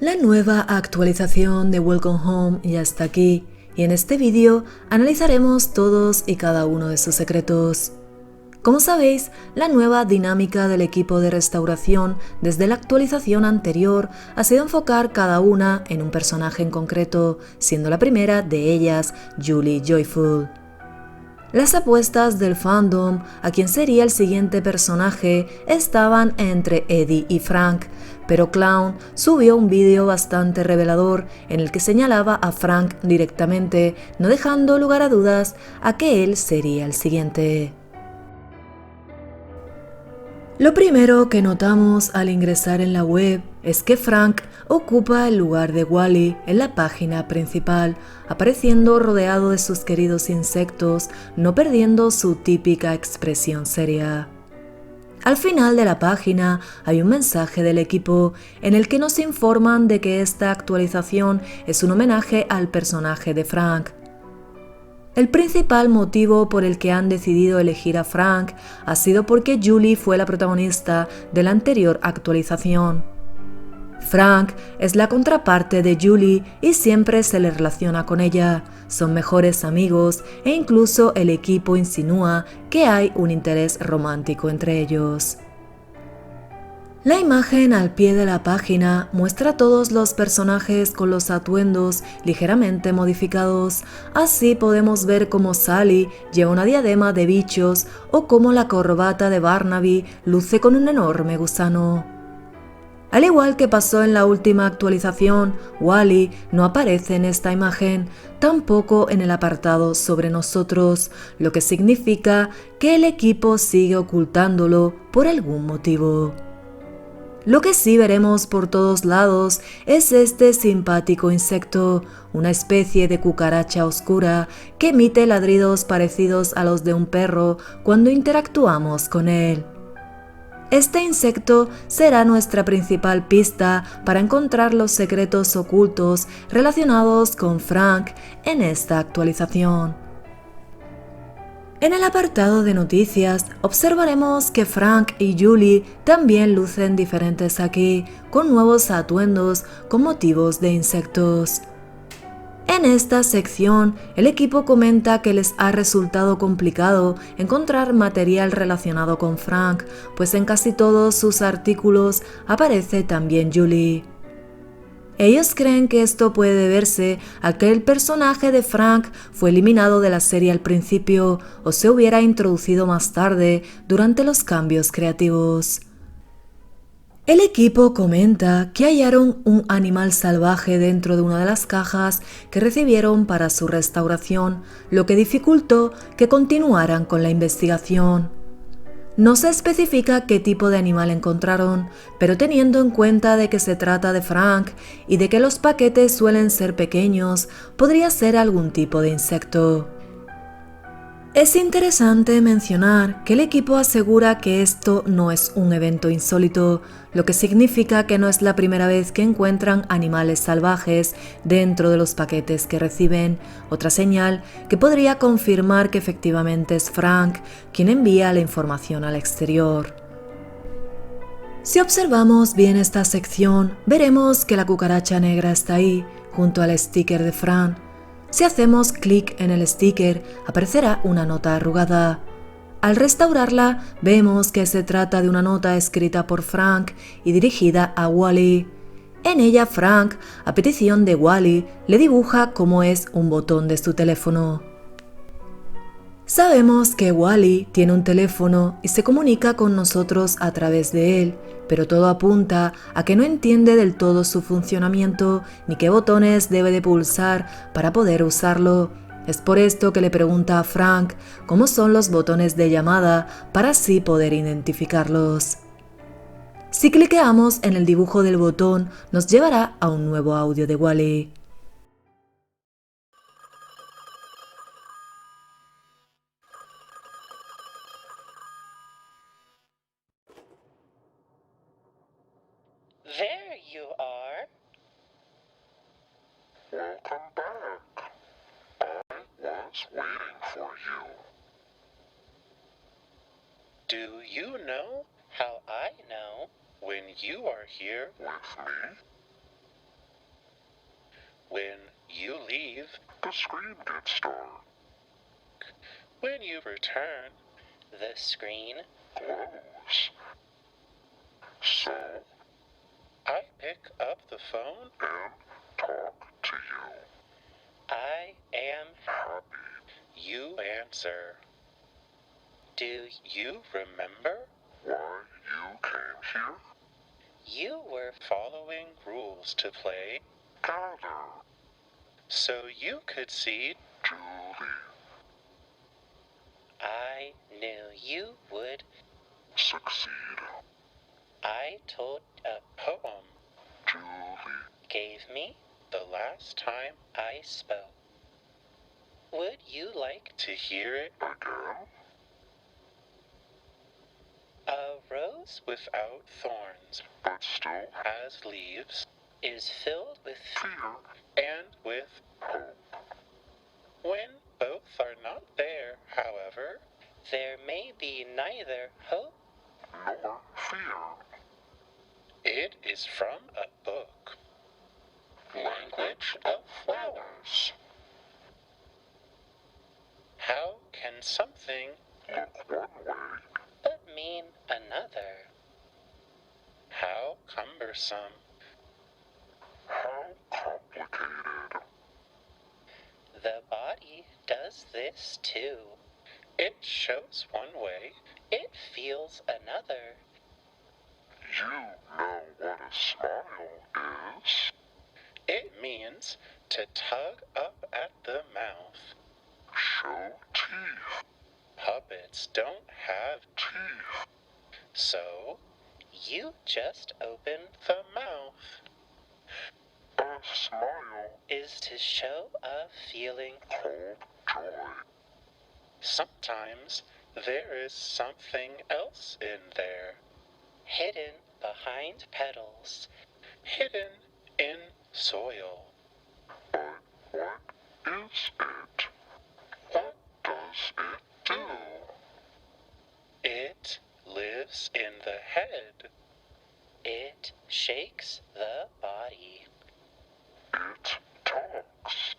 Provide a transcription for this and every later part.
La nueva actualización de Welcome Home ya está aquí y en este vídeo analizaremos todos y cada uno de sus secretos. Como sabéis, la nueva dinámica del equipo de restauración desde la actualización anterior ha sido enfocar cada una en un personaje en concreto, siendo la primera de ellas Julie Joyful. Las apuestas del fandom a quién sería el siguiente personaje estaban entre Eddie y Frank, pero Clown subió un vídeo bastante revelador en el que señalaba a Frank directamente, no dejando lugar a dudas a que él sería el siguiente. Lo primero que notamos al ingresar en la web es que Frank ocupa el lugar de Wally en la página principal, apareciendo rodeado de sus queridos insectos, no perdiendo su típica expresión seria. Al final de la página hay un mensaje del equipo en el que nos informan de que esta actualización es un homenaje al personaje de Frank. El principal motivo por el que han decidido elegir a Frank ha sido porque Julie fue la protagonista de la anterior actualización. Frank es la contraparte de Julie y siempre se le relaciona con ella. Son mejores amigos e incluso el equipo insinúa que hay un interés romántico entre ellos. La imagen al pie de la página muestra a todos los personajes con los atuendos ligeramente modificados. Así podemos ver cómo Sally lleva una diadema de bichos o cómo la corbata de Barnaby luce con un enorme gusano. Al igual que pasó en la última actualización, Wally no aparece en esta imagen, tampoco en el apartado sobre nosotros, lo que significa que el equipo sigue ocultándolo por algún motivo. Lo que sí veremos por todos lados es este simpático insecto, una especie de cucaracha oscura que emite ladridos parecidos a los de un perro cuando interactuamos con él. Este insecto será nuestra principal pista para encontrar los secretos ocultos relacionados con Frank en esta actualización. En el apartado de noticias observaremos que Frank y Julie también lucen diferentes aquí, con nuevos atuendos con motivos de insectos. En esta sección, el equipo comenta que les ha resultado complicado encontrar material relacionado con Frank, pues en casi todos sus artículos aparece también Julie. Ellos creen que esto puede deberse a que el personaje de Frank fue eliminado de la serie al principio o se hubiera introducido más tarde durante los cambios creativos. El equipo comenta que hallaron un animal salvaje dentro de una de las cajas que recibieron para su restauración, lo que dificultó que continuaran con la investigación. No se especifica qué tipo de animal encontraron, pero teniendo en cuenta de que se trata de Frank y de que los paquetes suelen ser pequeños, podría ser algún tipo de insecto. Es interesante mencionar que el equipo asegura que esto no es un evento insólito, lo que significa que no es la primera vez que encuentran animales salvajes dentro de los paquetes que reciben, otra señal que podría confirmar que efectivamente es Frank quien envía la información al exterior. Si observamos bien esta sección, veremos que la cucaracha negra está ahí, junto al sticker de Frank. Si hacemos clic en el sticker, aparecerá una nota arrugada. Al restaurarla, vemos que se trata de una nota escrita por Frank y dirigida a Wally. En ella, Frank, a petición de Wally, le dibuja cómo es un botón de su teléfono. Sabemos que Wally tiene un teléfono y se comunica con nosotros a través de él, pero todo apunta a que no entiende del todo su funcionamiento ni qué botones debe de pulsar para poder usarlo. Es por esto que le pregunta a Frank cómo son los botones de llamada para así poder identificarlos. Si cliqueamos en el dibujo del botón, nos llevará a un nuevo audio de Wally. There you are. Welcome back. I was waiting for you. Do you know how I know when you are here? With me? When you leave, the screen gets dark. when you return, the screen Glows. So, I pick up the phone. and talk to you. I am. Happy. You answer. Do you remember? Why you came here? You were following rules to play, Gather. so you could see. Julie. I knew you would. Succeed. I told a poem. Julie. Gave me the last time I spoke. Would you like to hear it? Again? A rose without thorns But still has leaves, is filled with fear. and with. Hope. When both are not there, however, there may be neither hope. Nor fear. It is from a book. Language of Flowers. How can something Look one way. but mean another? How cumbersome. How complicated. The body does this too. It shows one way, it feels another. You know what a smile is? It means to tug up at the mouth. Show teeth. Puppets don't have, Teeth. so you just open the mouth. A smile Is to show a feeling. called joy. Sometimes there is something else in there, hidden behind petals, hidden in soil. But what is it? What does it do? It lives in the head. It shakes the body. It talks.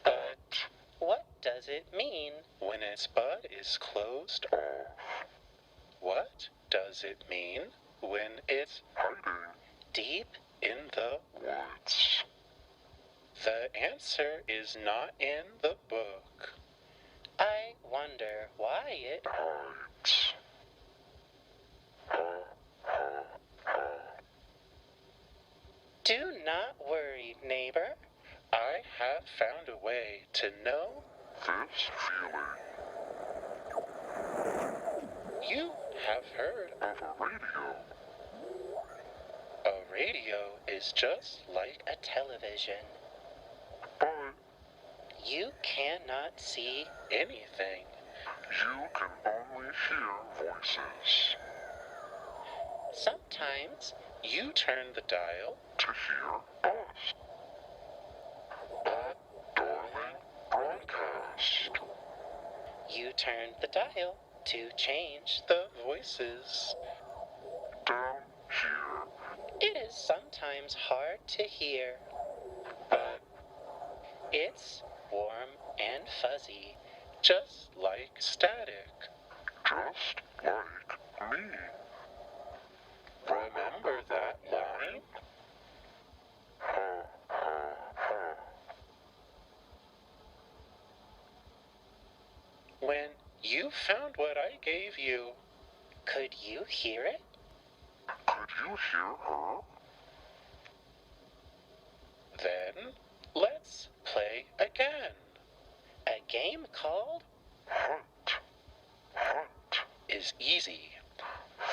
But what does it mean when its bud is closed? Off. What does it mean when it's Hiding. deep in the. Woods. The answer is not in the book. I wonder why it. Hides. Ha, ha, ha. Do not worry, neighbor. I have found a way to know. This feeling You have heard of a radio. a radio is just like a television. But You cannot see anything. you can only hear voices. Sometimes you turn the dial. To hear us. A darling broadcast. You turn the dial to change the voices. Down here. It is sometimes hard to hear, but it's warm and fuzzy, just like static. Just like me. Remember that line? Ha, ha, ha. When you found what I gave you, could you hear it? Could you hear her? Then let's play again. A game called Hunt. Hunt. is easy.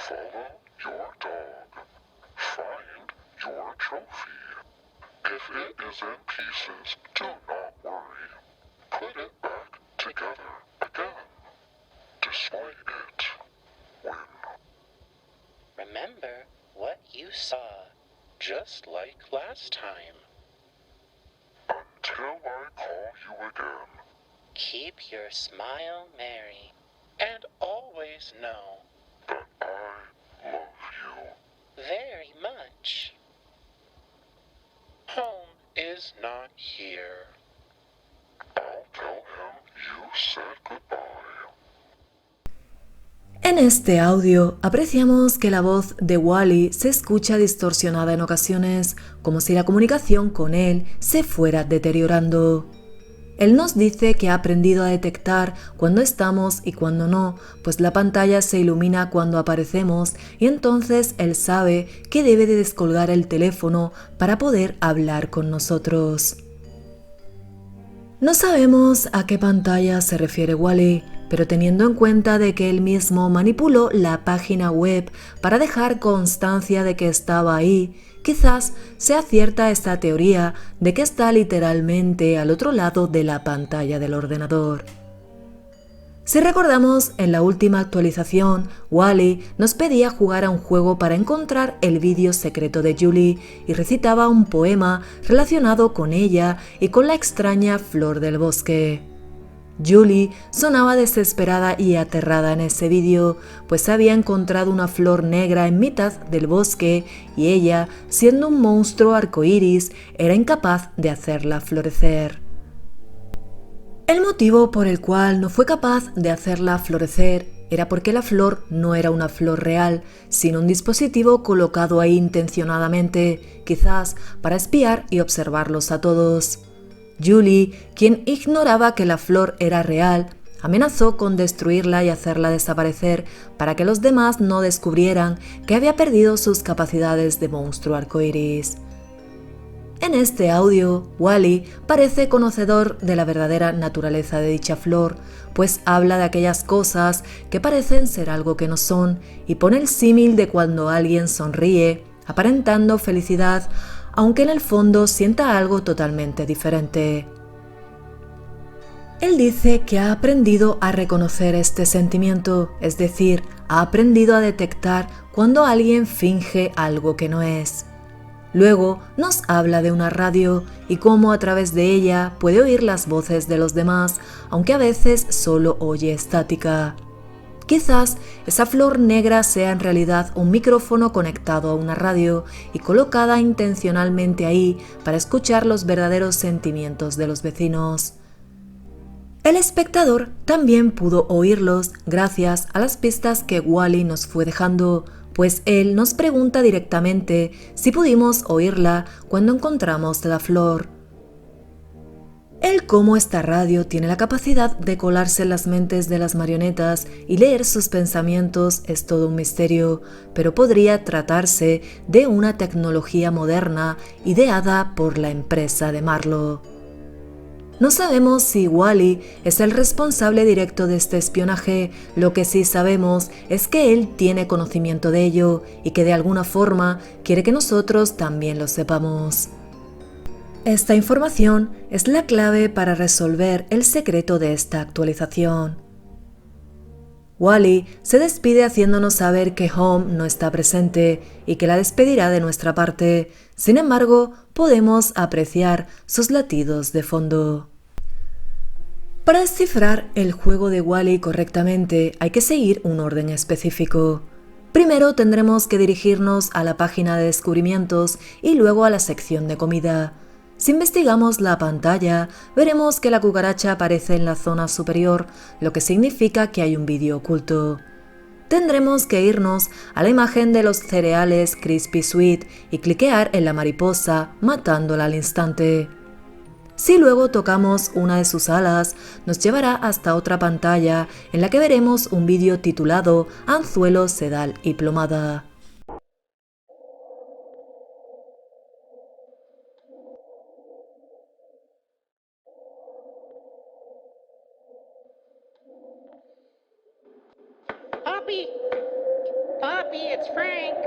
Follow your dog. Find your trophy. If it is in pieces, do not worry. Put it back together again. Display it. Win. Remember what you saw, just like last time. Until I call you again. Keep your smile merry, and always know That I love you. very much. Home is is not here. I'll tell him you said goodbye. En este audio apreciamos que la voz de Wally se escucha distorsionada en ocasiones, como si la comunicación con él se fuera deteriorando. Él nos dice que ha aprendido a detectar cuando estamos y cuando no, pues la pantalla se ilumina cuando aparecemos y entonces él sabe que debe de descolgar el teléfono para poder hablar con nosotros. No sabemos a qué pantalla se refiere Wally, pero teniendo en cuenta de que él mismo manipuló la página web para dejar constancia de que estaba ahí, quizás sea cierta esta teoría de que está literalmente al otro lado de la pantalla del ordenador. Si recordamos, en la última actualización, Wally nos pedía jugar a un juego para encontrar el vídeo secreto de Julie y recitaba un poema relacionado con ella y con la extraña flor del bosque. Julie sonaba desesperada y aterrada en ese vídeo, pues había encontrado una flor negra en mitad del bosque y ella, siendo un monstruo arcoíris, era incapaz de hacerla florecer. El motivo por el cual no fue capaz de hacerla florecer era porque la flor no era una flor real, sino un dispositivo colocado ahí intencionadamente, quizás para espiar y observarlos a todos. Julie, quien ignoraba que la flor era real, amenazó con destruirla y hacerla desaparecer para que los demás no descubrieran que había perdido sus capacidades de monstruo arcoíris. En este audio, Wally parece conocedor de la verdadera naturaleza de dicha flor, pues habla de aquellas cosas que parecen ser algo que no son y pone el símil de cuando alguien sonríe, aparentando felicidad, aunque en el fondo sienta algo totalmente diferente. Él dice que ha aprendido a reconocer este sentimiento, es decir, ha aprendido a detectar cuando alguien finge algo que no es. Luego nos habla de una radio y cómo a través de ella puede oír las voces de los demás, aunque a veces solo oye estática. Quizás esa flor negra sea en realidad un micrófono conectado a una radio y colocada intencionalmente ahí para escuchar los verdaderos sentimientos de los vecinos. El espectador también pudo oírlos gracias a las pistas que Wally nos fue dejando, pues él nos pregunta directamente si pudimos oírla cuando encontramos la flor. El cómo esta radio tiene la capacidad de colarse en las mentes de las marionetas y leer sus pensamientos es todo un misterio, pero podría tratarse de una tecnología moderna ideada por la empresa de Marlowe. No sabemos si Wally es el responsable directo de este espionaje, lo que sí sabemos es que él tiene conocimiento de ello y que de alguna forma quiere que nosotros también lo sepamos. Esta información es la clave para resolver el secreto de esta actualización. Wally se despide haciéndonos saber que Home no está presente y que la despedirá de nuestra parte. Sin embargo, podemos apreciar sus latidos de fondo. Para descifrar el juego de Wally correctamente hay que seguir un orden específico. Primero tendremos que dirigirnos a la página de descubrimientos y luego a la sección de comida. Si investigamos la pantalla, veremos que la cucaracha aparece en la zona superior, lo que significa que hay un vídeo oculto. Tendremos que irnos a la imagen de los cereales Crispy Sweet y cliquear en la mariposa, matándola al instante. Si luego tocamos una de sus alas, nos llevará hasta otra pantalla en la que veremos un vídeo titulado Anzuelo, Sedal y Plomada. Poppy! Poppy, it's Frank!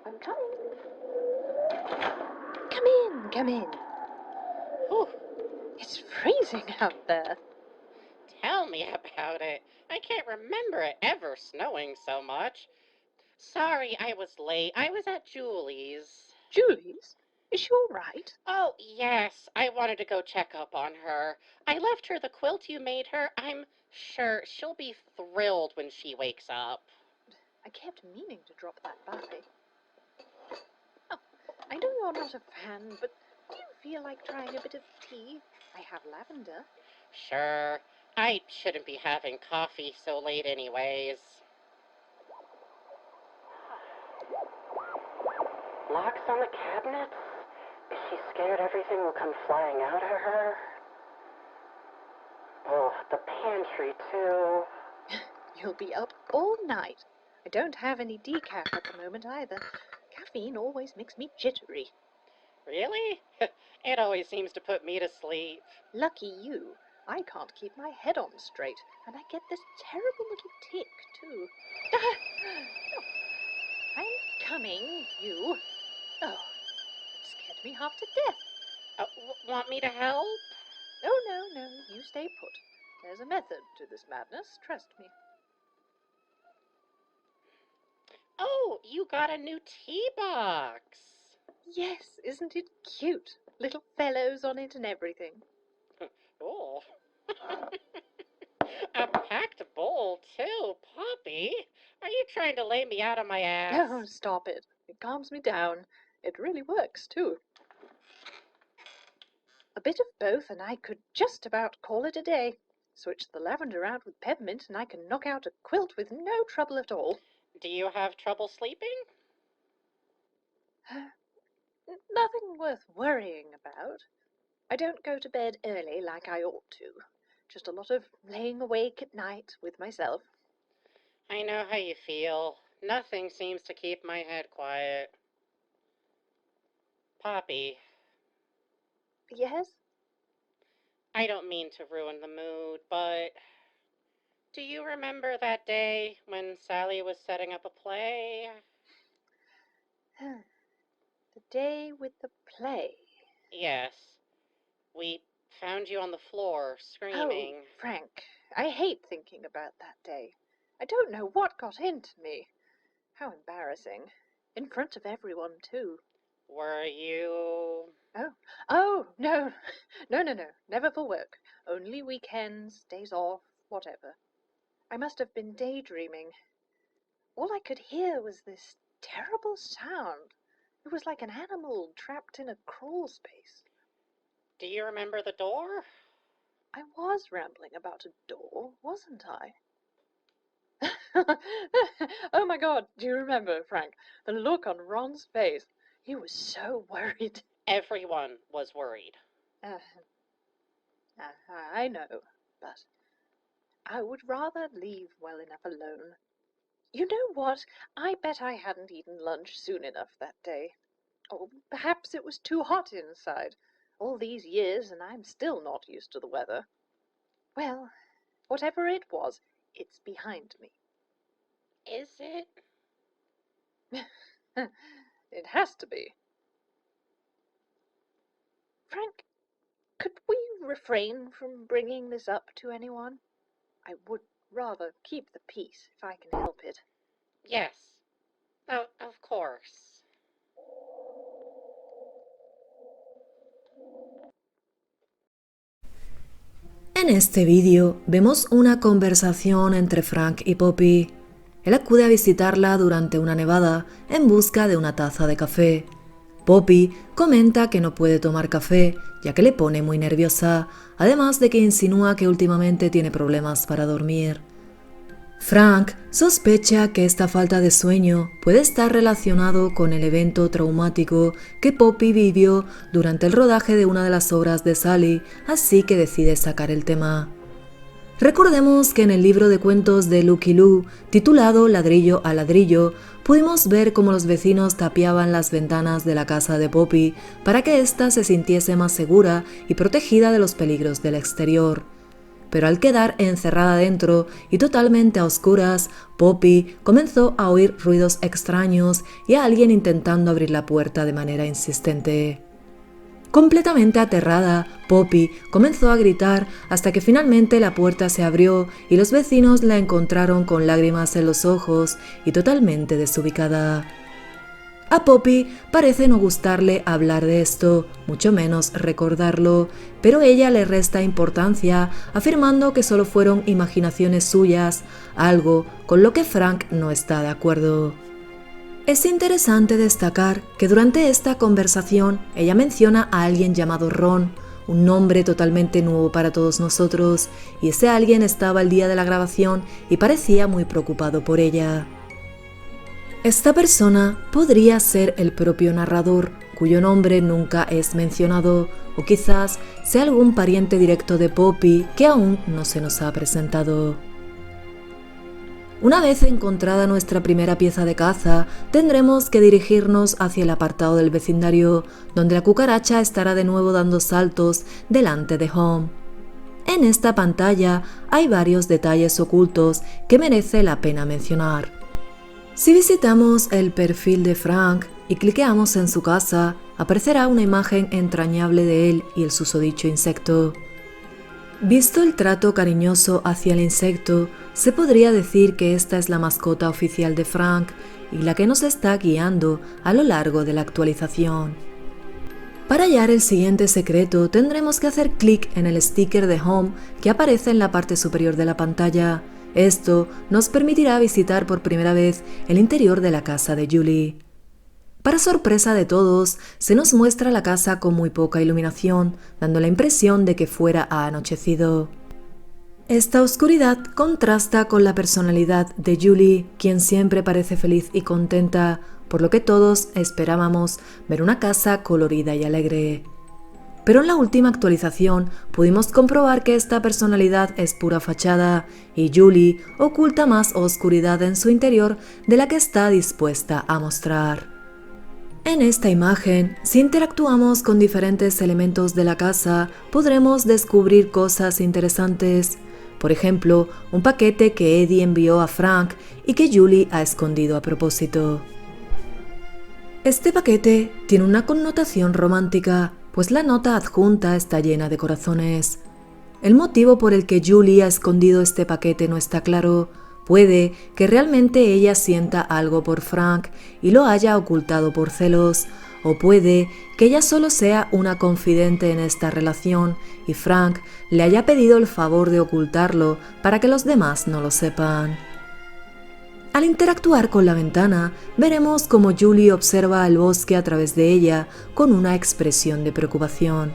I'm coming. Come in. Whew, It's freezing out there. tell me about it. I can't remember it ever snowing so much. Sorry I was late. I was at Julie's. Julie's? Is she all right? Oh, yes. I wanted to go check up on her. I left her the quilt you made her. I'm sure she'll be thrilled when she wakes up. I kept meaning to drop that by. Oh, I know you're you're not a fan, but do you feel like trying a bit of tea? I have lavender. Sure. I shouldn't be having coffee so late anyways. Locks on the cabinets? Is she scared everything will come flying out at her? Oh, the pantry too. You'll be up all night. I don't have any decaf at the moment either. Caffeine always makes me jittery. Really? It always seems to put me to sleep. Lucky you. I can't keep my head on straight, and I get this terrible little tick, too. I'm coming, you. Oh, it scared me half to death. Want me to help? Oh, no, you stay put. There's a method to this madness, trust me. Oh, you got a new tea box. Yes, isn't it cute? Little fellows on it and everything. Oh. A packed bowl, too, Poppy. Are you trying to lay me out on my ass? Oh, stop it. It calms me down. It really works, too. A bit of both, and I could just about call it a day. Switch the lavender out with peppermint, and I can knock out a quilt with no trouble at all. Do you have trouble sleeping? Nothing worth worrying about. I don't go to bed early like I ought to. Just a lot of laying awake at night with myself. I know how you feel. Nothing seems to keep my head quiet. Poppy, Yes? I don't mean to ruin the mood, but do you remember that day when Sally was setting up a play? The day with the play. Yes. We found you on the floor, screaming. Oh, Frank, I hate thinking about that day. I don't know what got into me. How embarrassing. In front of everyone, too. Were you... Oh, no. No. Never for work. Only weekends, days off, whatever. I must have been daydreaming. All I could hear was this terrible sound. It was like an animal trapped in a crawl space. Do you remember the door? I was rambling about a door, wasn't I? Oh my God, do you remember, Frank? The look on Ron's face. He was so worried. Everyone was worried. I know, but I would rather leave well enough alone. You know what? I bet I hadn't eaten lunch soon enough that day. Or perhaps it was too hot inside. All these years and I'm still not used to the weather. Well, whatever it was, it's behind me. Is it? It has to be. Frank, could we refrain from bringing this up to anyone? I would rather keep the peace if I can help it. Yes. Of course. En este vídeo vemos una conversación entre Frank y Poppy. Él acude a visitarla durante una nevada en busca de una taza de café. Poppy comenta que no puede tomar café ya que le pone muy nerviosa, además de que insinúa que últimamente tiene problemas para dormir. Frank sospecha que esta falta de sueño puede estar relacionado con el evento traumático que Poppy vivió durante el rodaje de una de las obras de Sally, así que decide sacar el tema. Recordemos que en el libro de cuentos de Lucky Lou, titulado Ladrillo a ladrillo, pudimos ver cómo los vecinos tapiaban las ventanas de la casa de Poppy para que ésta se sintiese más segura y protegida de los peligros del exterior. Pero al quedar encerrada dentro y totalmente a oscuras, Poppy comenzó a oír ruidos extraños y a alguien intentando abrir la puerta de manera insistente. Completamente aterrada, Poppy comenzó a gritar hasta que finalmente la puerta se abrió y los vecinos la encontraron con lágrimas en los ojos y totalmente desubicada. A Poppy parece no gustarle hablar de esto, mucho menos recordarlo, pero ella le resta importancia, afirmando que solo fueron imaginaciones suyas, algo con lo que Frank no está de acuerdo. Es interesante destacar que durante esta conversación ella menciona a alguien llamado Ron, un nombre totalmente nuevo para todos nosotros, y ese alguien estaba el día de la grabación y parecía muy preocupado por ella. Esta persona podría ser el propio narrador, cuyo nombre nunca es mencionado, o quizás sea algún pariente directo de Poppy que aún no se nos ha presentado. Una vez encontrada nuestra primera pieza de caza, tendremos que dirigirnos hacia el apartado del vecindario, donde la cucaracha estará de nuevo dando saltos delante de Home. En esta pantalla hay varios detalles ocultos que merece la pena mencionar. Si visitamos el perfil de Frank y cliqueamos en su casa, aparecerá una imagen entrañable de él y el susodicho insecto. Visto el trato cariñoso hacia el insecto, se podría decir que esta es la mascota oficial de Frank y la que nos está guiando a lo largo de la actualización. Para hallar el siguiente secreto tendremos que hacer clic en el sticker de Home que aparece en la parte superior de la pantalla. Esto nos permitirá visitar por primera vez el interior de la casa de Julie. Para sorpresa de todos, se nos muestra la casa con muy poca iluminación, dando la impresión de que fuera ha anochecido. Esta oscuridad contrasta con la personalidad de Julie, quien siempre parece feliz y contenta, por lo que todos esperábamos ver una casa colorida y alegre. Pero en la última actualización pudimos comprobar que esta personalidad es pura fachada y Julie oculta más oscuridad en su interior de la que está dispuesta a mostrar. En esta imagen, si interactuamos con diferentes elementos de la casa, podremos descubrir cosas interesantes. Por ejemplo, un paquete que Eddie envió a Frank y que Julie ha escondido a propósito. Este paquete tiene una connotación romántica, pues la nota adjunta está llena de corazones. El motivo por el que Julie ha escondido este paquete no está claro. Puede que realmente ella sienta algo por Frank y lo haya ocultado por celos, o puede que ella solo sea una confidente en esta relación y Frank le haya pedido el favor de ocultarlo para que los demás no lo sepan. Al interactuar con la ventana, veremos cómo Julie observa el bosque a través de ella con una expresión de preocupación.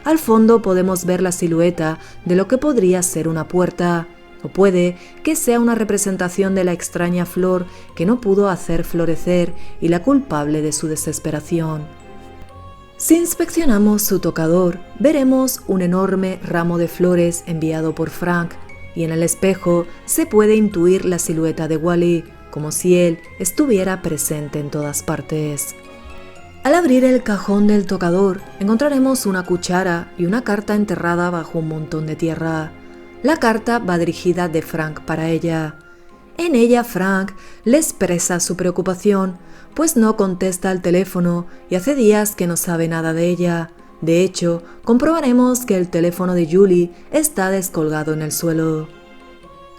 Al fondo podemos ver la silueta de lo que podría ser una puerta, o puede que sea una representación de la extraña flor que no pudo hacer florecer y la culpable de su desesperación. Si inspeccionamos su tocador, veremos un enorme ramo de flores enviado por Frank, y en el espejo se puede intuir la silueta de Wally, como si él estuviera presente en todas partes. Al abrir el cajón del tocador, encontraremos una cuchara y una carta enterrada bajo un montón de tierra. La carta va dirigida de Frank para ella. En ella Frank le expresa su preocupación, pues no contesta al teléfono y hace días que no sabe nada de ella. De hecho, comprobaremos que el teléfono de Julie está descolgado en el suelo.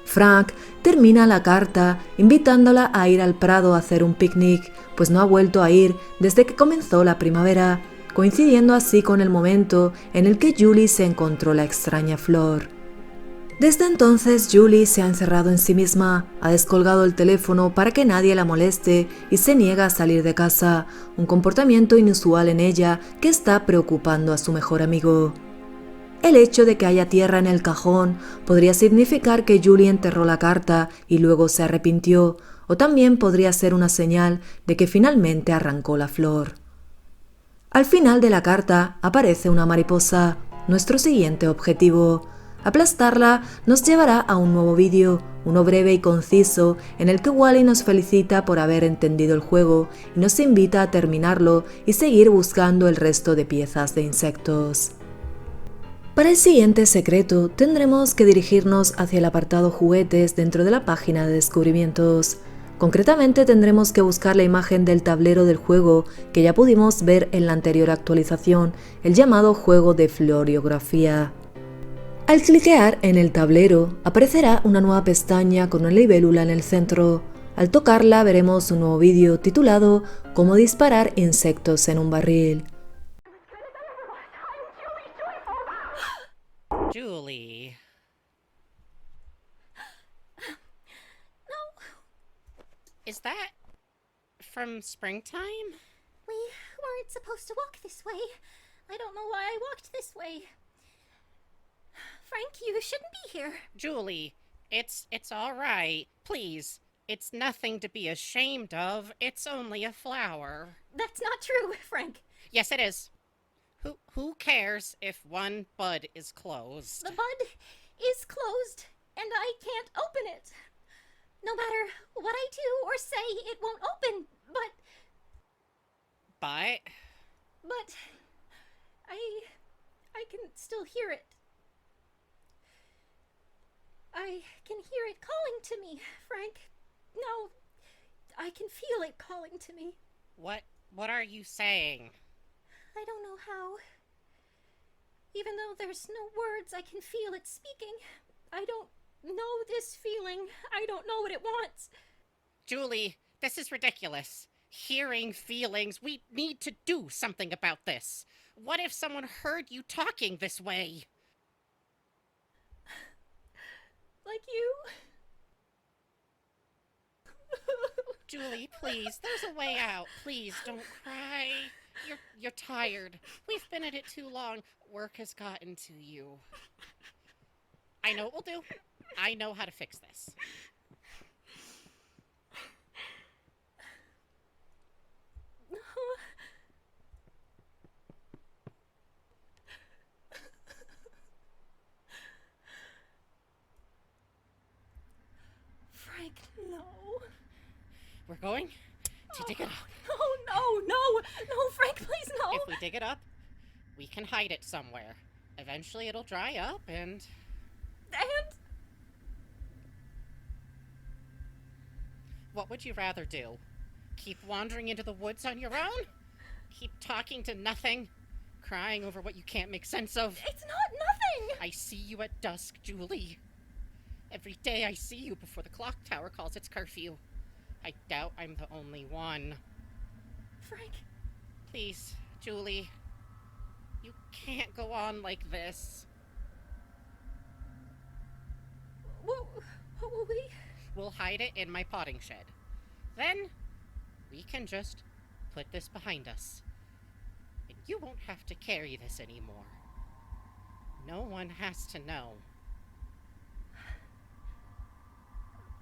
Frank termina la carta invitándola a ir al prado a hacer un picnic, pues no ha vuelto a ir desde que comenzó la primavera, coincidiendo así con el momento en el que Julie se encontró la extraña flor. Desde entonces Julie se ha encerrado en sí misma, ha descolgado el teléfono para que nadie la moleste y se niega a salir de casa, un comportamiento inusual en ella que está preocupando a su mejor amigo. El hecho de que haya tierra en el cajón podría significar que Julie enterró la carta y luego se arrepintió, o también podría ser una señal de que finalmente arrancó la flor. Al final de la carta aparece una mariposa, nuestro siguiente objetivo. Aplastarla nos llevará a un nuevo vídeo, uno breve y conciso, en el que Wally nos felicita por haber entendido el juego y nos invita a terminarlo y seguir buscando el resto de piezas de insectos. Para el siguiente secreto tendremos que dirigirnos hacia el apartado juguetes dentro de la página de descubrimientos. Concretamente tendremos que buscar la imagen del tablero del juego que ya pudimos ver en la anterior actualización, el llamado juego de floriografía. Al cliquear en el tablero, aparecerá una nueva pestaña con una libélula en el centro. Al tocarla veremos un nuevo vídeo titulado Cómo disparar insectos en un barril. Julie. No. Is that from springtime? We weren't supposed to walk this way. I don't know why I walked this way. Frank, you shouldn't be here. Julie, it's all right. Please. It's nothing to be ashamed of. It's only a flower. That's not true, Frank. Yes, it is. Who cares if one bud is closed? The bud is closed, and I can't open it. No matter what I do or say, it won't open. But I can still hear it. I can hear it calling to me, Frank. No, I can feel it calling to me. What are you saying? I don't know how. Even though there's no words, I can feel it speaking. I don't know this feeling. I don't know what it wants. Julie, this is ridiculous. Hearing feelings, we need to do something about this. What if someone heard you talking this way? Like you? Julie, please, there's a way out. Please, don't cry. You're tired. We've been at it too long. Work has gotten to you. I know what we'll do. I know how to fix this. Frank, no. We're going to dig it up. No, Frank, please, no. If we dig it up, we can hide it somewhere. Eventually it'll dry up and... What would you rather do? Keep wandering into the woods on your own? Keep talking to nothing? Crying over what you can't make sense of? It's not nothing! I see you at dusk, Julie. Every day I see you before the clock tower calls its curfew. I doubt I'm the only one. Frank. Please, Julie. You can't go on like this. What will we? We'll hide it in my potting shed. Then, we can just put this behind us. And you won't have to carry this anymore. No one has to know.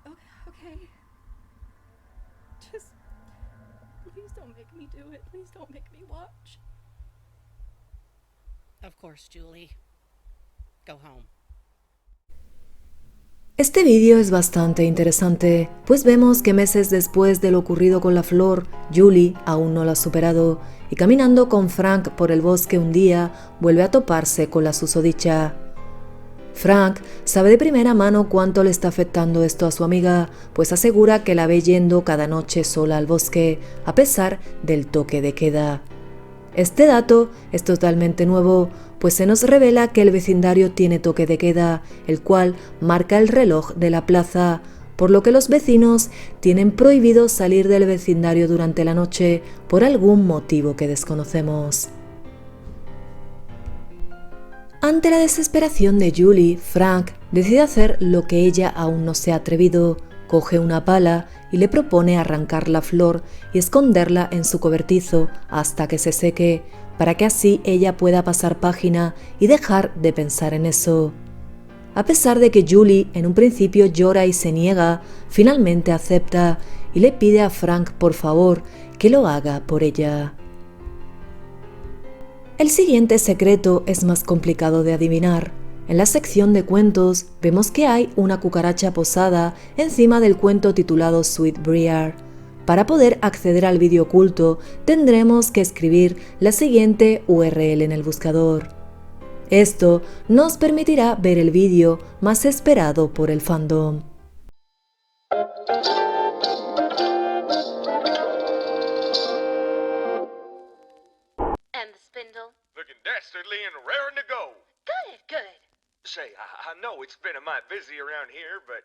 Okay. Just... please don't make me do it. Please don't make me watch. Of course, Julie. Go home. Este vídeo es bastante interesante, pues vemos que meses después de lo ocurrido con la flor, Julie aún no la ha superado, y caminando con Frank por el bosque un día, vuelve a toparse con la susodicha. Frank sabe de primera mano cuánto le está afectando esto a su amiga, pues asegura que la ve yendo cada noche sola al bosque, a pesar del toque de queda. Este dato es totalmente nuevo, pues se nos revela que el vecindario tiene toque de queda, el cual marca el reloj de la plaza, por lo que los vecinos tienen prohibido salir del vecindario durante la noche por algún motivo que desconocemos. Ante la desesperación de Julie, Frank decide hacer lo que ella aún no se ha atrevido. Coge una pala y le propone arrancar la flor y esconderla en su cobertizo hasta que se seque, para que así ella pueda pasar página y dejar de pensar en eso. A pesar de que Julie en un principio llora y se niega, finalmente acepta y le pide a Frank por favor que lo haga por ella. El siguiente secreto es más complicado de adivinar. En la sección de cuentos vemos que hay una cucaracha posada encima del cuento titulado Sweet Briar. Para poder acceder al vídeo oculto tendremos que escribir la siguiente URL en el buscador. Esto nos permitirá ver el vídeo más esperado por el fandom. And the spindle? Looking dastardly and raring to go. Good. Say, I know it's been a mite busy around here, but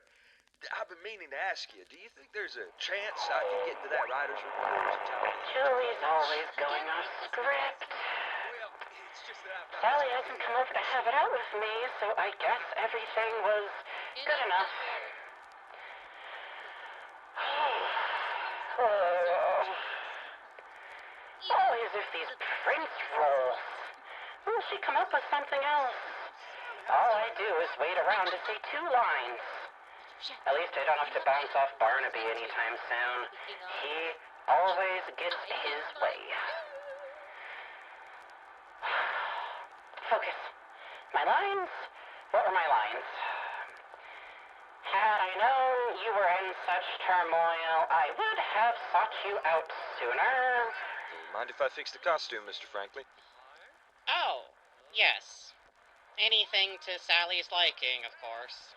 I've been meaning to ask you, do you think there's a chance I can get into that writer's room of yours and tell me? Julie's always going off script. Well, it's just that I've got... Sally hasn't come over to have it out with me, so I guess everything was good enough. Always if these prince rolls. Will she come up with something else? All I do is wait around to say 2 lines. At least I don't have to bounce off Barnaby anytime soon. He always gets his way. Focus. My lines? What were my lines? Had I known you were in such turmoil, I would have sought you out sooner. Mind if I fix the costume, Mr. Franklin? Oh, yes. Anything to Sally's liking, of course.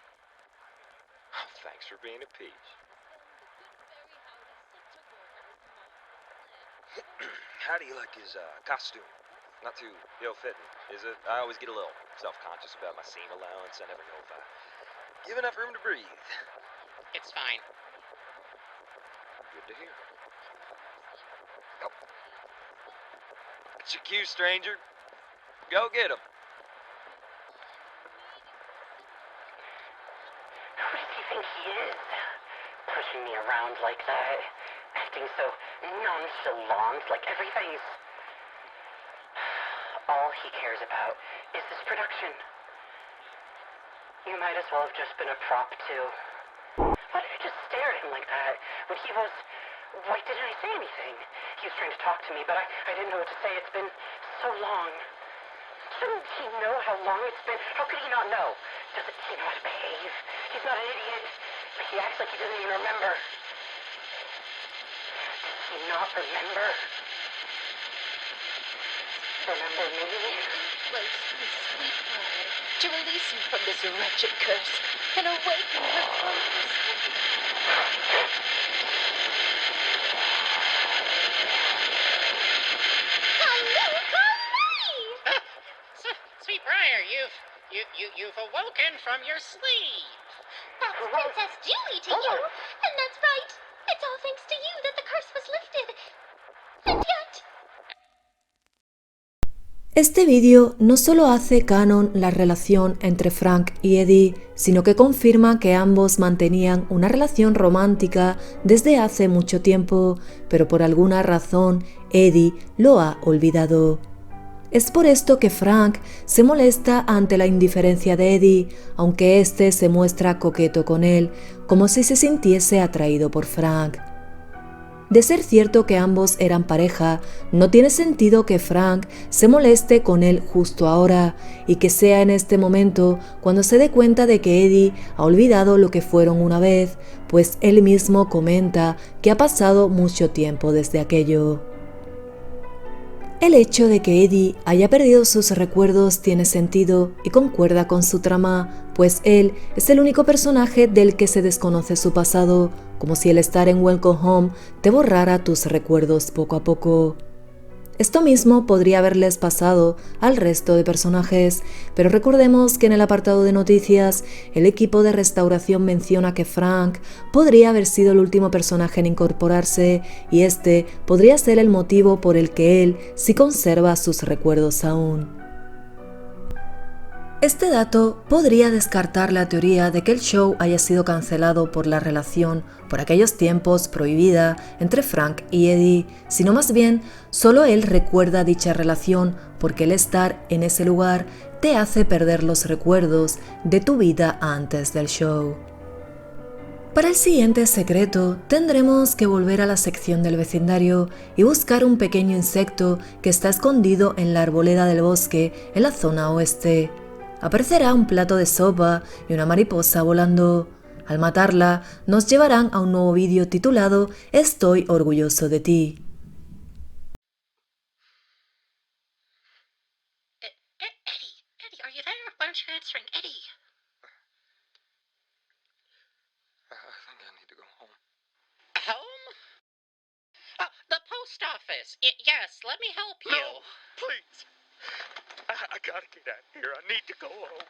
Oh, thanks for being a peach. How do you like his costume? Not too ill-fitting, is it? I always get a little self-conscious about my seam allowance. I never know if I give enough room to breathe. It's fine. Good to hear. Oh. It's your cue, stranger. Go get him. Who does he think he is? Pushing me around like that. Acting so nonchalant, like everything's... All he cares about is this production. You might as well have just been a prop, too. Why did you just stare at him like that when he was... Why didn't I say anything? He was trying to talk to me, but I didn't know what to say. It's been so long. Doesn't he know how long it's been? How could he not know? Doesn't he know how to behave? He's not an idiot. But he acts like he doesn't even remember. Does he not remember? Remember me? Close to his sweet bride, to release him from this wretched curse and awaken her consciousness. Sweet Briar, you've awoken from your sleep. That's Princess Julie to you, and that's right. It's all thanks to you that the curse was lifted. And yet... Este vídeo no solo hace canon la relación entre Frank y Eddie, sino que confirma que ambos mantenían una relación romántica desde hace mucho tiempo, pero por alguna razón Eddie lo ha olvidado. Es por esto que Frank se molesta ante la indiferencia de Eddie, aunque éste se muestra coqueto con él, como si se sintiese atraído por Frank. De ser cierto que ambos eran pareja, no tiene sentido que Frank se moleste con él justo ahora y que sea en este momento cuando se dé cuenta de que Eddie ha olvidado lo que fueron una vez, pues él mismo comenta que ha pasado mucho tiempo desde aquello. El hecho de que Eddie haya perdido sus recuerdos tiene sentido y concuerda con su trama, pues él es el único personaje del que se desconoce su pasado, como si el estar en Welcome Home te borrara tus recuerdos poco a poco. Esto mismo podría haberles pasado al resto de personajes, pero recordemos que en el apartado de noticias, el equipo de restauración menciona que Frank podría haber sido el último personaje en incorporarse y este podría ser el motivo por el que él sí conserva sus recuerdos aún. Este dato podría descartar la teoría de que el show haya sido cancelado por la relación por aquellos tiempos prohibida entre Frank y Eddie, sino más bien solo él recuerda dicha relación porque el estar en ese lugar te hace perder los recuerdos de tu vida antes del show. Para el siguiente secreto tendremos que volver a la sección del vecindario y buscar un pequeño insecto que está escondido en la arboleda del bosque en la zona oeste. Aparecerá un plato de sopa y una mariposa volando. Al matarla, nos llevarán a un nuevo vídeo titulado Estoy orgulloso de ti. Eddie, are you there? Why aren't you answering? Eddie! I think I need to go home. Home? The post office. Yes, let me help you. No, please. I gotta get out of here. I need to go home.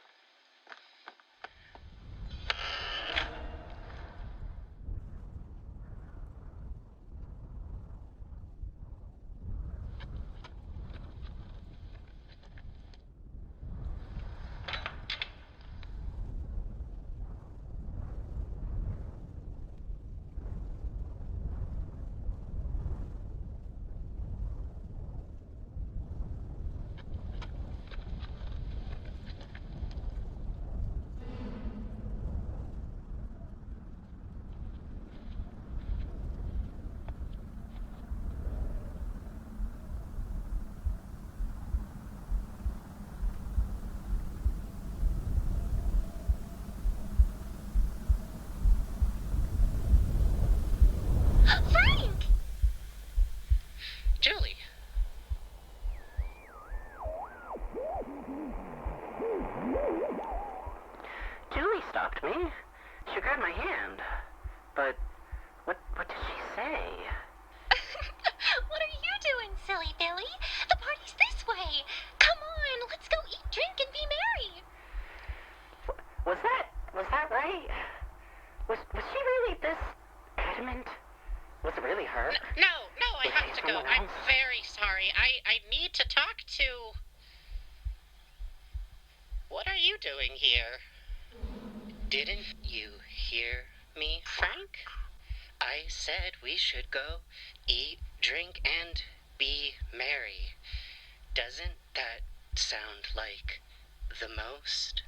I need to talk to. What are you doing here? Didn't you hear me, Frank? I said we should go eat, drink, and be merry. Doesn't that sound like the most?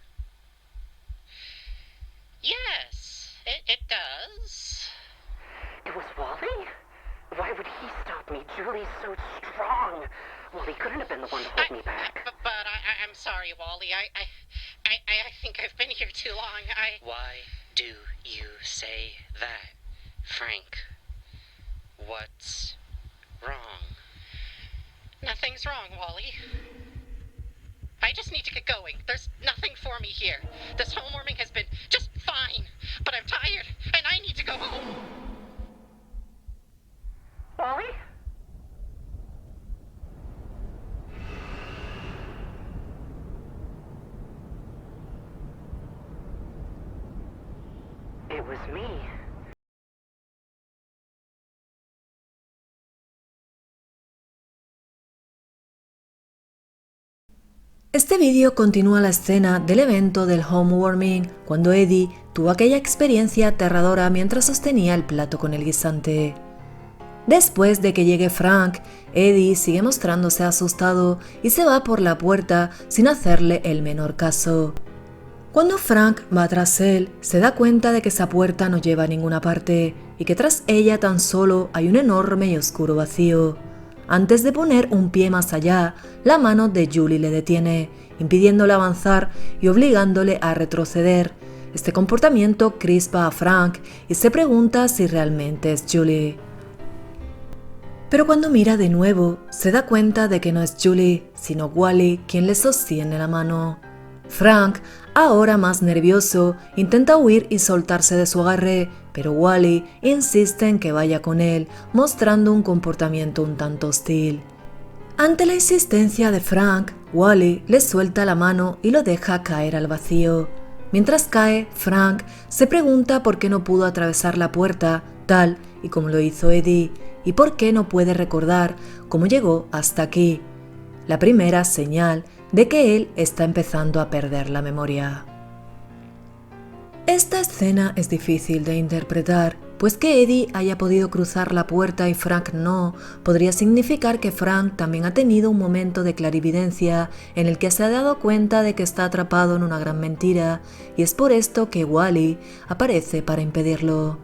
Yes, it does. It was Wally? Why would he stop me? Julie's so strong. Wally couldn't have been the one to hold me back. But I'm sorry, Wally. I think I've been here too long. Why do you say that, Frank? What's wrong? Nothing's wrong, Wally. I just need to get going. There's nothing for me here. This homewarming has been just fine, but I'm tired, and I need to go home. Wally? It was me. Este vídeo continúa la escena del evento del homewarming, cuando Eddie tuvo aquella experiencia aterradora mientras sostenía el plato con el guisante. Después de que llegue Frank, Eddie sigue mostrándose asustado y se va por la puerta sin hacerle el menor caso. Cuando Frank va tras él, se da cuenta de que esa puerta no lleva a ninguna parte y que tras ella tan solo hay un enorme y oscuro vacío. Antes de poner un pie más allá, la mano de Julie le detiene, impidiéndole avanzar y obligándole a retroceder. Este comportamiento crispa a Frank y se pregunta si realmente es Julie. Pero cuando mira de nuevo, se da cuenta de que no es Julie, sino Wally quien le sostiene la mano. Frank, ahora más nervioso, intenta huir y soltarse de su agarre, pero Wally insiste en que vaya con él, mostrando un comportamiento un tanto hostil. Ante la insistencia de Frank, Wally le suelta la mano y lo deja caer al vacío. Mientras cae, Frank se pregunta por qué no pudo atravesar la puerta, tal y como lo hizo Eddie, y por qué no puede recordar cómo llegó hasta aquí. La primera señal de que él está empezando a perder la memoria. Esta escena es difícil de interpretar, pues que Eddie haya podido cruzar la puerta y Frank no, podría significar que Frank también ha tenido un momento de clarividencia en el que se ha dado cuenta de que está atrapado en una gran mentira, y es por esto que Wally aparece para impedirlo.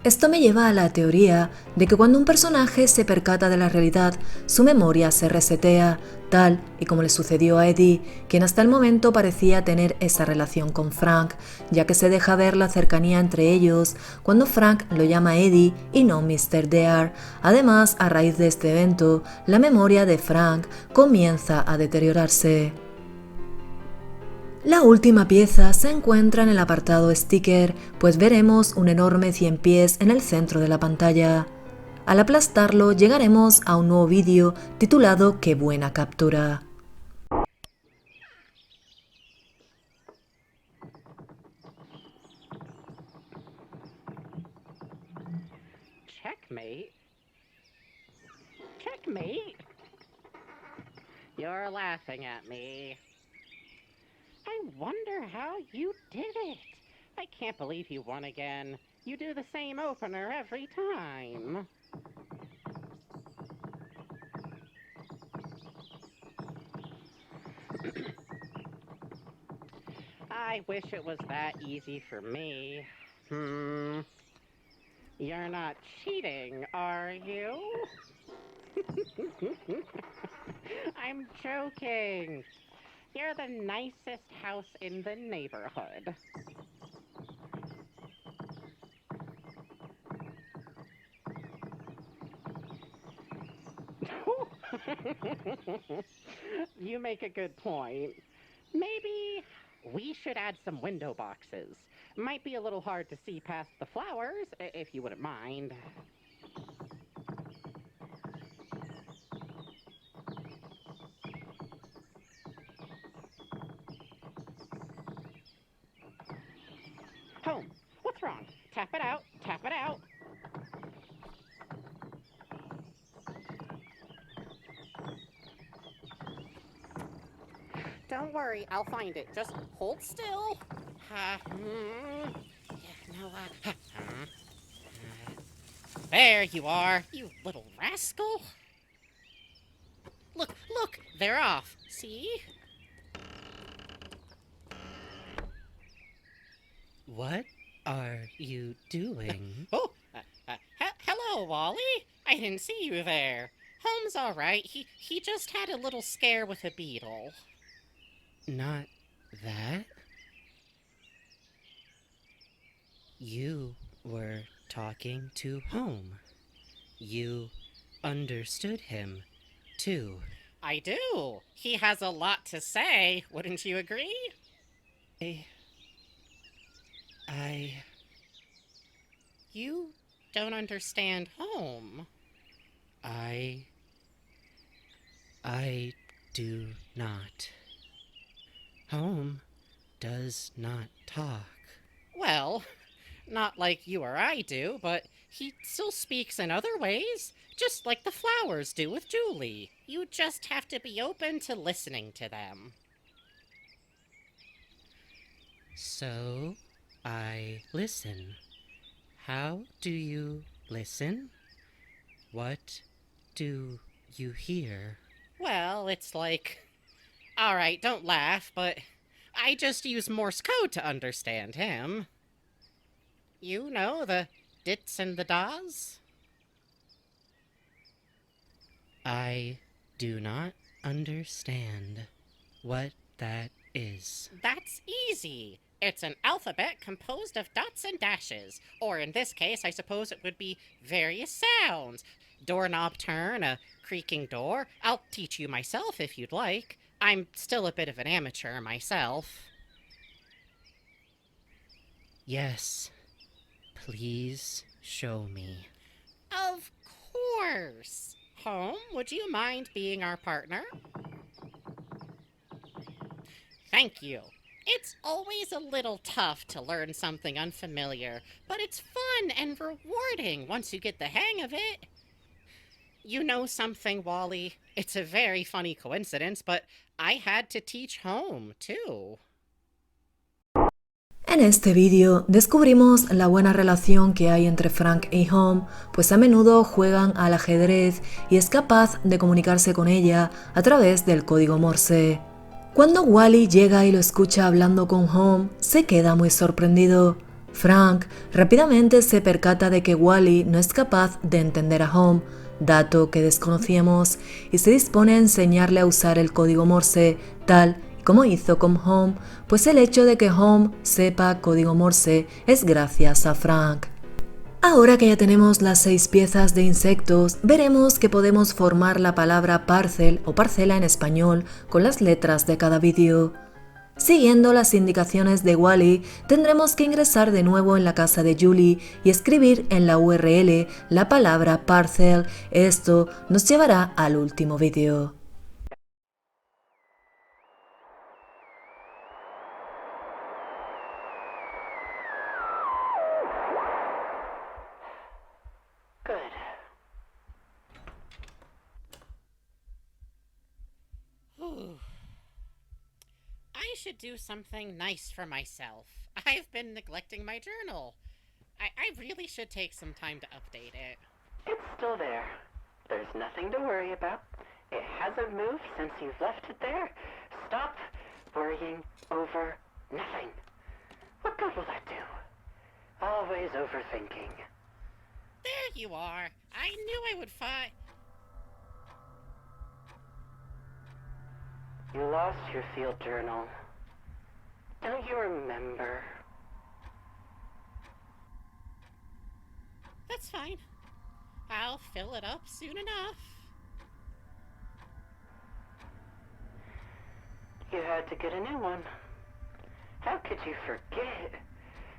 Esto me lleva a la teoría de que cuando un personaje se percata de la realidad, su memoria se resetea, tal y como le sucedió a Eddie, quien hasta el momento parecía tener esa relación con Frank, ya que se deja ver la cercanía entre ellos cuando Frank lo llama Eddie y no Mr. Dare. Además, a raíz de este evento, la memoria de Frank comienza a deteriorarse. La última pieza se encuentra en el apartado sticker, pues veremos un enorme 100 pies en el centro de la pantalla. Al aplastarlo llegaremos a un nuevo vídeo titulado ¡Qué buena captura! Checkmate? Checkmate? You're laughing at me. I wonder how you did it. I can't believe you won again. You do the same opener every time. I wish it was that easy for me. You're not cheating, are you? I'm joking. You're the nicest house in the neighborhood. You make a good point. Maybe we should add some window boxes. Might be a little hard to see past the flowers, if you wouldn't mind. Home, what's wrong? Tap it out, tap it out. Don't worry, I'll find it. Just hold still. Yeah, no, there you are, you little rascal. Look, they're off. See? What are you doing? Oh, hello, Wally. I didn't see you there. Holmes all right. He just had a little scare with a beetle. Not that? You were talking to Home. You understood him, too. I do. He has a lot to say. Wouldn't you agree? You don't understand Home. I do not. Home does not talk. Well, not like you or I do, but he still speaks in other ways, just like the flowers do with Julie. You just have to be open to listening to them. So, I listen. How do you listen? What do you hear? Well, it's like... Alright, don't laugh, but I just use Morse code to understand him. You know, the dits and the das? I do not understand what that is. That's easy. It's an alphabet composed of dots and dashes. Or in this case, I suppose it would be various sounds. Doorknob turn, a creaking door. I'll teach you myself if you'd like. I'm still a bit of an amateur myself. Yes. Please show me. Of course. Home, would you mind being our partner? Thank you. It's always a little tough to learn something unfamiliar, but it's fun and rewarding once you get the hang of it. You know something, Wally? It's a very funny coincidence, but I had to teach Home, too. En este vídeo descubrimos la buena relación que hay entre Frank y Home, pues a menudo juegan al ajedrez y es capaz de comunicarse con ella a través del código Morse. Cuando Wally llega y lo escucha hablando con Home, se queda muy sorprendido. Frank rápidamente se percata de que Wally no es capaz de entender a Home, dato que desconocíamos, y se dispone a enseñarle a usar el código Morse tal como hizo con Home, pues el hecho de que Home sepa código Morse es gracias a Frank. Ahora que ya tenemos las 6 piezas de insectos, veremos que podemos formar la palabra parcel o parcela en español con las letras de cada vídeo. Siguiendo las indicaciones de Wally, tendremos que ingresar de nuevo en la casa de Julie y escribir en la URL la palabra parcel. Esto nos llevará al último vídeo. Good. I should do something nice for myself. I've been neglecting my journal. I really should take some time to update it. It's still there. There's nothing to worry about. It hasn't moved since you've left it there. Stop worrying over nothing. What good will that do? Always overthinking. There you are. I knew I would find... You lost your field journal. Don't you remember? That's fine. I'll fill it up soon enough. You had to get a new one. How could you forget?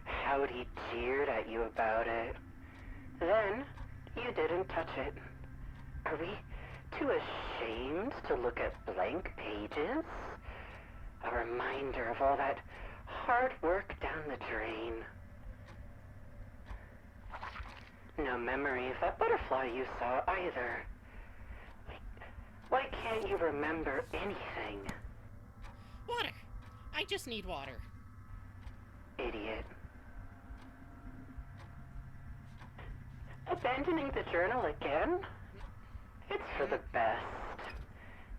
Howdy jeered at you about it. Then, you didn't touch it. Are we too ashamed to look at blank pages? A reminder of all that hard work down the drain. No memory of that butterfly you saw either. Why can't you remember anything? I just need water. Idiot. Abandoning the journal again? It's for the best.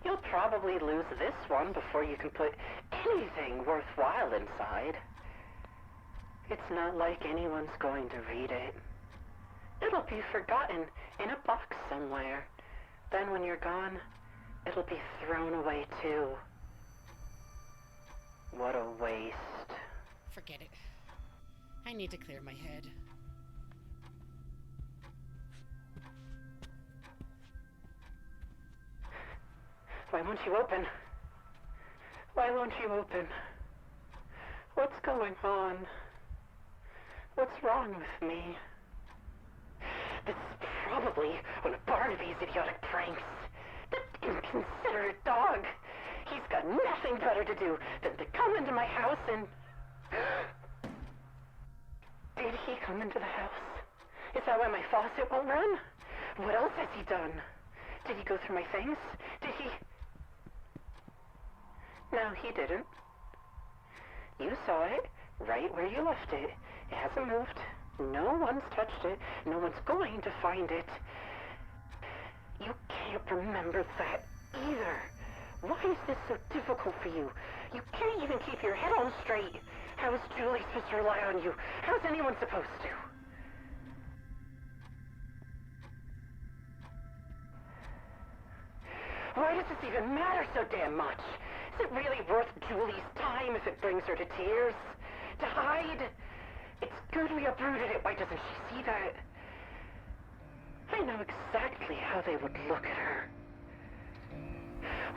You'll probably lose this one before you can put anything worthwhile inside. It's not like anyone's going to read it. It'll be forgotten in a box somewhere. Then when you're gone, it'll be thrown away too. What a waste. Forget it. I need to clear my head. Why won't you open? Why won't you open? What's going on? What's wrong with me? This is probably one of Barnaby's idiotic pranks. That inconsiderate dog. He's got nothing better to do than to come into my house and... Did he come into the house? Is that why my faucet won't run? What else has he done? Did he go through my things? Did he... No, he didn't. You saw it right where you left it. It hasn't moved. No one's touched it. No one's going to find it. You can't remember that either. Why is this so difficult for you? You can't even keep your head on straight. How is Julie supposed to rely on you? How's anyone supposed to? Why does this even matter so damn much? Is it really worth Julie's time if it brings her to tears? To hide? It's good we uprooted it. Why doesn't she see that? I know exactly how they would look at her.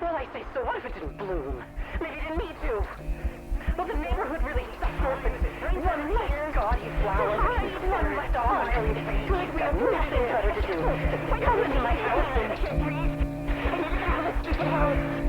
Well, I say, so what if it didn't bloom? Maybe it didn't need to. Well, the neighborhood really suffers. One less gaudy flower. One less dog. Good, we have nothing better to do. Come into my house and... I need to have a stupid house.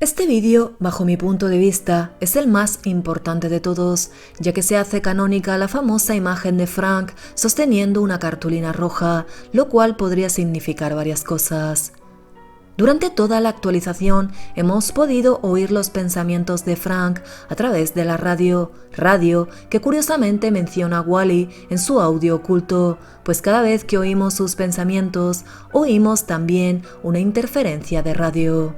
Este vídeo, bajo mi punto de vista, es el más importante de todos, ya que se hace canónica la famosa imagen de Frank sosteniendo una cartulina roja, lo cual podría significar varias cosas. Durante toda la actualización hemos podido oír los pensamientos de Frank a través de la radio que curiosamente menciona a Wally en su audio oculto, pues cada vez que oímos sus pensamientos, oímos también una interferencia de radio.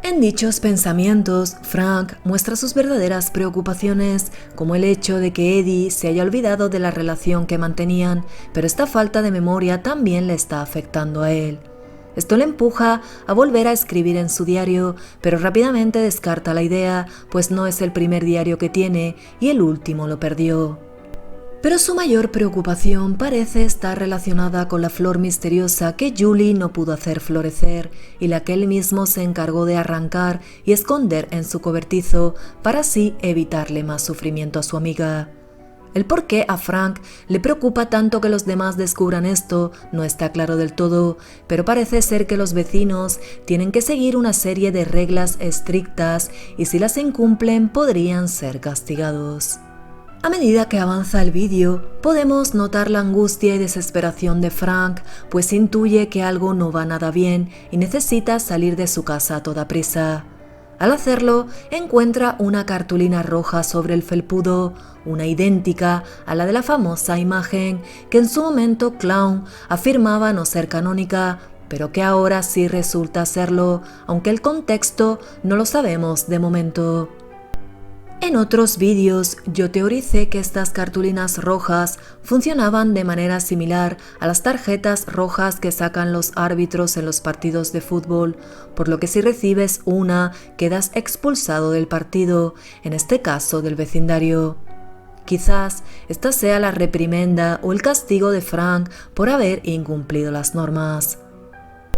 En dichos pensamientos, Frank muestra sus verdaderas preocupaciones, como el hecho de que Eddie se haya olvidado de la relación que mantenían, pero esta falta de memoria también le está afectando a él. Esto le empuja a volver a escribir en su diario, pero rápidamente descarta la idea, pues no es el primer diario que tiene y el último lo perdió. Pero su mayor preocupación parece estar relacionada con la flor misteriosa que Julie no pudo hacer florecer y la que él mismo se encargó de arrancar y esconder en su cobertizo para así evitarle más sufrimiento a su amiga. El por qué a Frank le preocupa tanto que los demás descubran esto no está claro del todo, pero parece ser que los vecinos tienen que seguir una serie de reglas estrictas y si las incumplen podrían ser castigados. A medida que avanza el vídeo, podemos notar la angustia y desesperación de Frank, pues intuye que algo no va nada bien y necesita salir de su casa a toda prisa. Al hacerlo, encuentra una cartulina roja sobre el felpudo, una idéntica a la de la famosa imagen que en su momento Clown afirmaba no ser canónica, pero que ahora sí resulta serlo, aunque el contexto no lo sabemos de momento. En otros vídeos yo teoricé que estas cartulinas rojas funcionaban de manera similar a las tarjetas rojas que sacan los árbitros en los partidos de fútbol, por lo que si recibes una quedas expulsado del partido, en este caso del vecindario. Quizás esta sea la reprimenda o el castigo de Frank por haber incumplido las normas.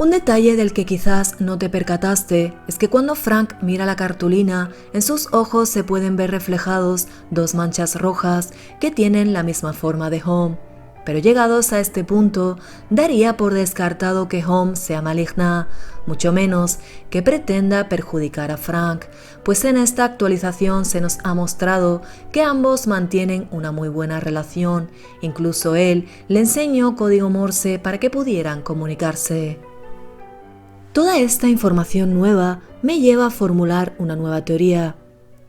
Un detalle del que quizás no te percataste es que cuando Frank mira la cartulina, en sus ojos se pueden ver reflejados dos manchas rojas que tienen la misma forma de Home. Pero llegados a este punto, daría por descartado que Home sea maligna, mucho menos que pretenda perjudicar a Frank, pues en esta actualización se nos ha mostrado que ambos mantienen una muy buena relación, incluso él le enseñó código Morse para que pudieran comunicarse. Toda esta información nueva me lleva a formular una nueva teoría.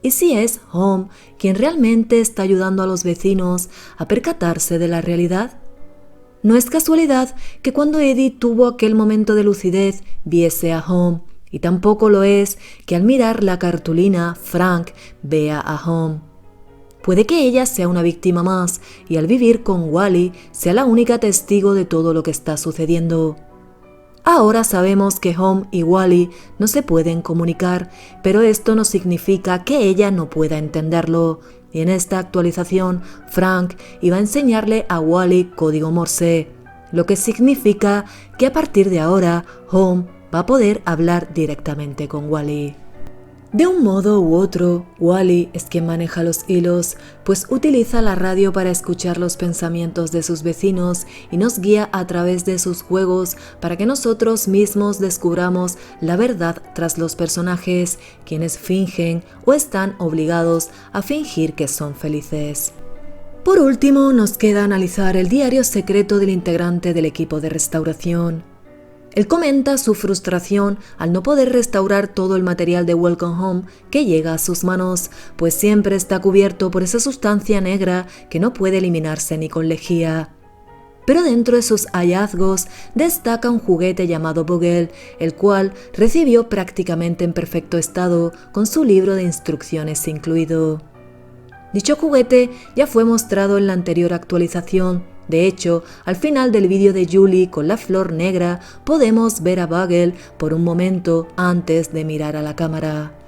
¿Y si es Home quien realmente está ayudando a los vecinos a percatarse de la realidad? No es casualidad que cuando Eddie tuvo aquel momento de lucidez viese a Home, y tampoco lo es que al mirar la cartulina Frank vea a Home. Puede que ella sea una víctima más y al vivir con Wally sea la única testigo de todo lo que está sucediendo. Ahora sabemos que Home y Wally no se pueden comunicar, pero esto no significa que ella no pueda entenderlo. Y en esta actualización, Frank iba a enseñarle a Wally código Morse, lo que significa que a partir de ahora, Home va a poder hablar directamente con Wally. De un modo u otro, Wally es quien maneja los hilos, pues utiliza la radio para escuchar los pensamientos de sus vecinos y nos guía a través de sus juegos para que nosotros mismos descubramos la verdad tras los personajes, quienes fingen o están obligados a fingir que son felices. Por último, nos queda analizar el diario secreto del integrante del equipo de restauración. Él comenta su frustración al no poder restaurar todo el material de Welcome Home que llega a sus manos, pues siempre está cubierto por esa sustancia negra que no puede eliminarse ni con lejía. Pero dentro de sus hallazgos destaca un juguete llamado Bugle, el cual recibió prácticamente en perfecto estado, con su libro de instrucciones incluido. Dicho juguete ya fue mostrado en la anterior actualización. De hecho, al final del vídeo de Julie con la flor negra podemos ver a Bugle por un momento antes de mirar a la cámara.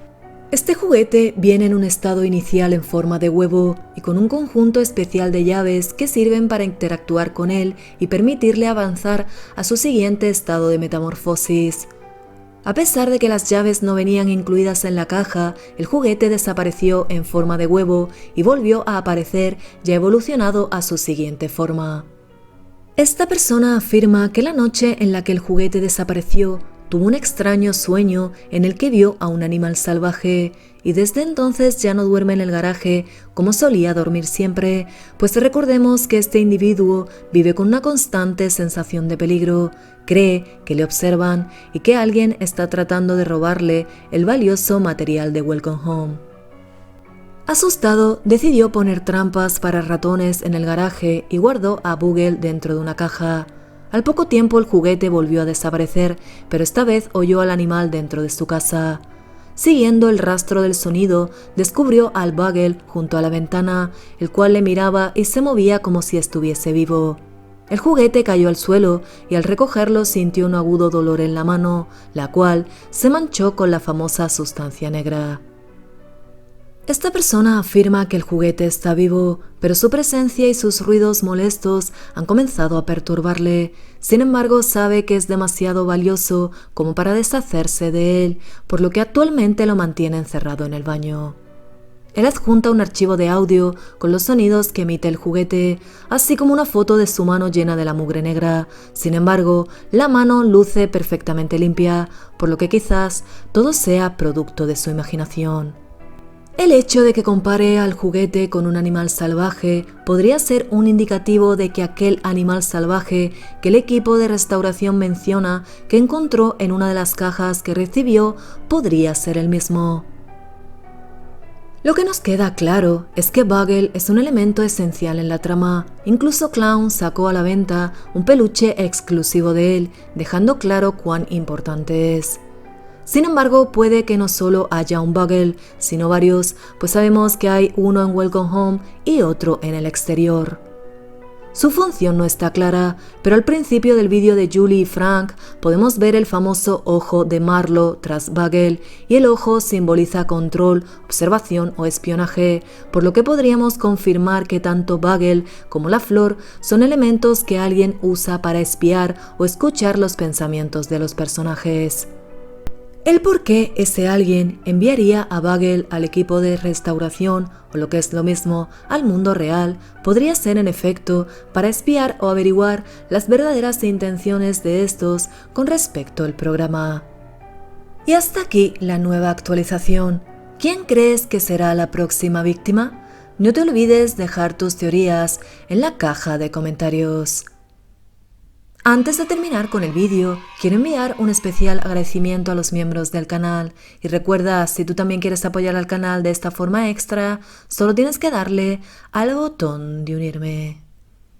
Este juguete viene en un estado inicial en forma de huevo y con un conjunto especial de llaves que sirven para interactuar con él y permitirle avanzar a su siguiente estado de metamorfosis. A pesar de que las llaves no venían incluidas en la caja, el juguete desapareció en forma de huevo y volvió a aparecer ya evolucionado a su siguiente forma. Esta persona afirma que la noche en la que el juguete desapareció tuvo un extraño sueño en el que vio a un animal salvaje y desde entonces ya no duerme en el garaje como solía dormir siempre, pues recordemos que este individuo vive con una constante sensación de peligro, cree que le observan y que alguien está tratando de robarle el valioso material de Welcome Home. Asustado, decidió poner trampas para ratones en el garaje y guardó a Bugle dentro de una caja. Al poco tiempo el juguete volvió a desaparecer, pero esta vez oyó al animal dentro de su casa. Siguiendo el rastro del sonido, descubrió al Bugle junto a la ventana, el cual le miraba y se movía como si estuviese vivo. El juguete cayó al suelo y al recogerlo sintió un agudo dolor en la mano, la cual se manchó con la famosa sustancia negra. Esta persona afirma que el juguete está vivo, pero su presencia y sus ruidos molestos han comenzado a perturbarle. Sin embargo, sabe que es demasiado valioso como para deshacerse de él, por lo que actualmente lo mantiene encerrado en el baño. Él adjunta un archivo de audio con los sonidos que emite el juguete, así como una foto de su mano llena de la mugre negra. Sin embargo, la mano luce perfectamente limpia, por lo que quizás todo sea producto de su imaginación. El hecho de que compare al juguete con un animal salvaje podría ser un indicativo de que aquel animal salvaje que el equipo de restauración menciona que encontró en una de las cajas que recibió podría ser el mismo. Lo que nos queda claro es que Bugle es un elemento esencial en la trama. Incluso Clown sacó a la venta un peluche exclusivo de él, dejando claro cuán importante es. Sin embargo, puede que no solo haya un Bugle, sino varios, pues sabemos que hay uno en Welcome Home y otro en el exterior. Su función no está clara, pero al principio del vídeo de Julie y Frank podemos ver el famoso ojo de Marlowe tras Bugle, y el ojo simboliza control, observación o espionaje, por lo que podríamos confirmar que tanto Bugle como la flor son elementos que alguien usa para espiar o escuchar los pensamientos de los personajes. El por qué ese alguien enviaría a Bugle al equipo de restauración, o lo que es lo mismo, al mundo real, podría ser en efecto para espiar o averiguar las verdaderas intenciones de estos con respecto al programa. Y hasta aquí la nueva actualización. ¿Quién crees que será la próxima víctima? No te olvides dejar tus teorías en la caja de comentarios. Antes de terminar con el vídeo, quiero enviar un especial agradecimiento a los miembros del canal. Y recuerda, si tú también quieres apoyar al canal de esta forma extra, solo tienes que darle al botón de unirme.